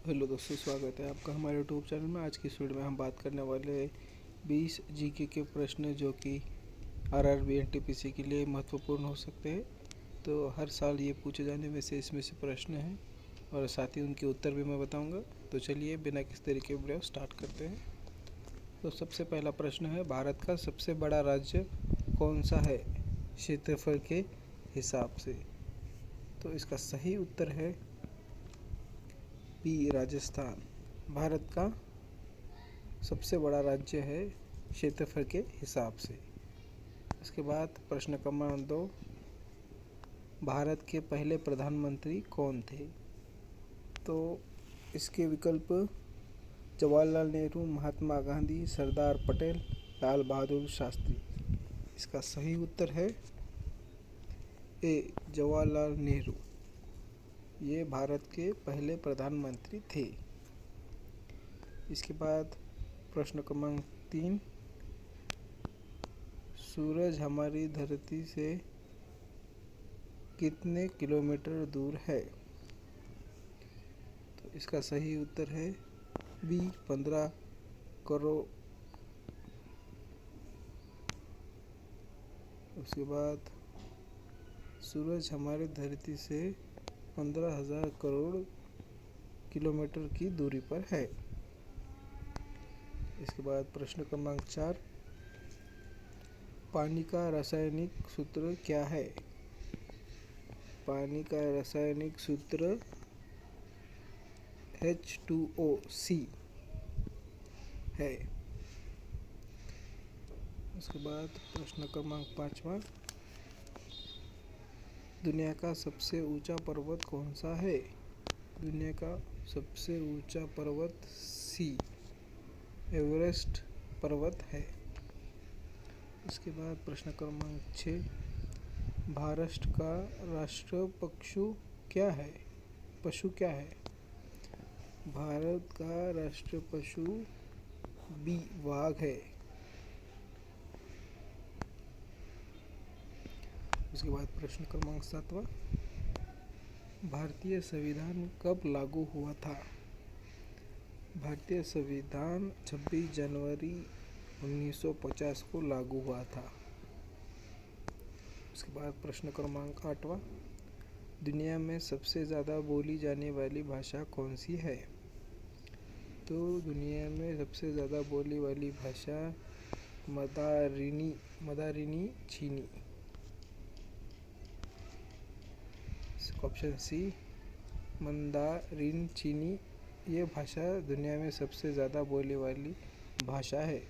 Hello दोस्तों, स्वागत है आपका हमारे यूट्यूब चैनल में। आज की इस वीडियो में हम बात करने वाले हैं 20 जीके के प्रश्न जो कि आरआरबी एनटीपीसी के लिए महत्वपूर्ण हो सकते हैं। तो हर साल ये पूछे जाने में से इसमें से प्रश्न हैं और साथ ही उनके उत्तर भी मैं बताऊंगा। तो चलिए बिना किसी तरीके वीडियो स्टार्ट करते हैं। तो सबसे पहला प्रश्न है, भारत का सबसे बड़ा राज्य कौन सा है क्षेत्रफल के हिसाब से? तो इसका सही उत्तर है बी, राजस्थान। भारत का सबसे बड़ा राज्य है क्षेत्रफल के हिसाब से। इसके बाद प्रश्न क्रमांक 2, भारत के पहले प्रधानमंत्री कौन थे? तो इसके विकल्प जवाहरलाल नेहरू, महात्मा गांधी, सरदार पटेल, लाल बहादुर शास्त्री। इसका सही उत्तर है ए, जवाहरलाल नेहरू। ये भारत के पहले प्रधानमंत्री थे। इसके बाद प्रश्न क्रमांक 3, सूरज हमारी धरती से कितने किलोमीटर दूर है? तो इसका सही उत्तर है बी, 15 करोड़। उसके बाद सूरज हमारी धरती से 15,000 करोड़ किलोमीटर की दूरी पर है। इसके बाद प्रश्न क्रमांक 4, पानी का रासायनिक सूत्र क्या है? पानी का रासायनिक सूत्र H2O है। उसके बाद प्रश्न क्रमांक 5वां, दुनिया का सबसे ऊंचा पर्वत कौन सा है? दुनिया का सबसे ऊंचा पर्वत सी, एवरेस्ट पर्वत है। इसके बाद प्रश्न क्रमांक 6, भारत का राष्ट्रीय पशु क्या है? भारत का राष्ट्रीय पशु बी, वाघ है। उसके बाद प्रश्न क्रमांक 7वां, भारतीय संविधान कब लागू हुआ था? भारतीय संविधान 26 जनवरी 1950 को लागू हुआ था। उसके बाद प्रश्न क्रमांक 8वां, दुनिया में सबसे ज़्यादा बोली जाने वाली भाषा कौन सी है? तो दुनिया में सबसे ज़्यादा बोली वाली भाषा मदारिनी चीनी। ऑप्शन सी, मंदारिन चीनी, ये भाषा दुनिया में सबसे ज़्यादा बोली वाली भाषा है।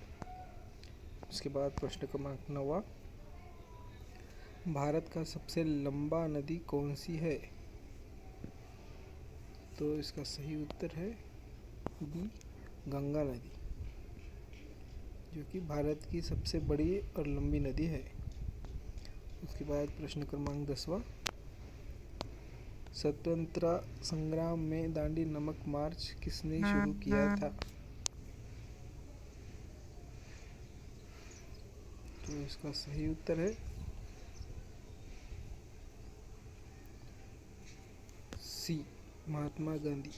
उसके बाद प्रश्न क्रमांक 9वां, भारत का सबसे लंबा नदी कौन सी है? तो इसका सही उत्तर है बी, गंगा नदी, जो कि भारत की सबसे बड़ी और लंबी नदी है। उसके बाद प्रश्न क्रमांक 10वां, स्वतंत्रता संग्राम में दांडी नमक मार्च किसने शुरू किया था? तो इसका सही उत्तर है सी, महात्मा गांधी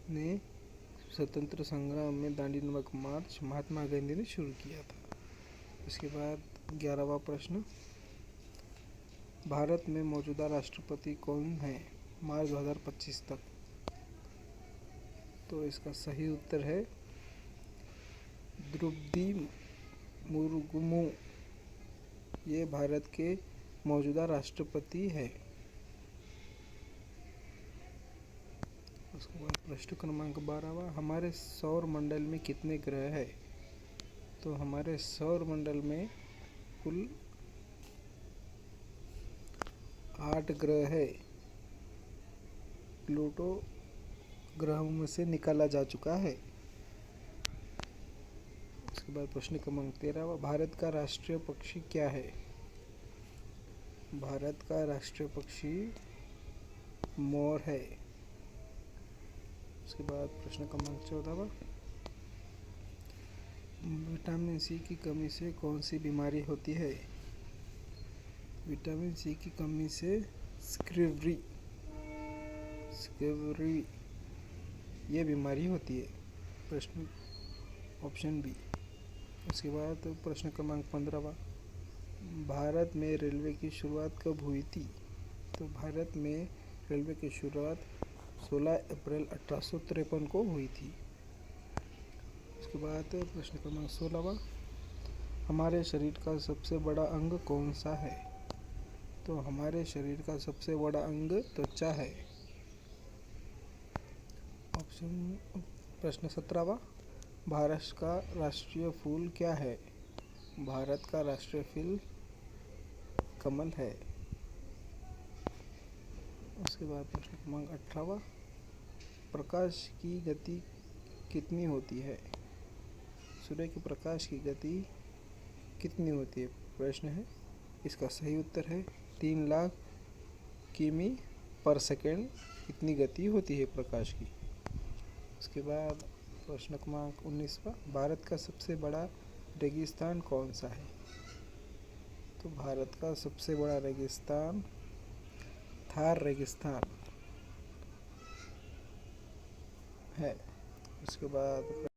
ने स्वतंत्र संग्राम में दांडी नमक मार्च महात्मा गांधी ने शुरू किया था। इसके बाद 11वां प्रश्न, भारत में मौजूदा राष्ट्रपति कौन है मार्च 2025 तक? तो इसका सही उत्तर है द्रौपदी मुर्मू। ये भारत के मौजूदा राष्ट्रपति है। उसके बाद प्रश्न क्रमांक 12वां, हमारे सौर मंडल में कितने ग्रह है? तो हमारे सौर मंडल में कुल 8 ग्रह है। प्लूटो ग्रहों में से निकाला जा चुका है। उसके बाद प्रश्न क्रमांक 13वां, भारत का राष्ट्रीय पक्षी क्या है? भारत का राष्ट्रीय पक्षी मोर है। उसके बाद प्रश्न क्रमांक 14वां, विटामिन सी की कमी से कौन सी बीमारी होती है? विटामिन सी की कमी से स्केबरी ये बीमारी होती है? प्रश्न ऑप्शन बी। उसके बाद प्रश्न क्रमांक 15वां, भारत में रेलवे की शुरुआत कब हुई थी? तो भारत में रेलवे की शुरुआत 16 अप्रैल 1853 को हुई थी। उसके बाद प्रश्न क्रमांक 16वां, हमारे शरीर का सबसे बड़ा अंग कौन सा है? तो हमारे शरीर का सबसे बड़ा अंग त्वचा है। ऑप्शन प्रश्न 17वां, भारत का राष्ट्रीय फूल क्या है? भारत का राष्ट्रीय फूल कमल है। उसके बाद प्रश्न क्रमांक 18वां, प्रकाश की गति कितनी होती है? सूर्य के प्रकाश की गति कितनी होती है? प्रश्न है। इसका सही उत्तर है 3 लाख किमी पर सेकेंड इतनी गति होती है प्रकाश की। उसके बाद प्रश्न क्रमांक 19वां, भारत का सबसे बड़ा रेगिस्तान कौन सा है? तो भारत का सबसे बड़ा रेगिस्तान थार रेगिस्तान है। उसके बाद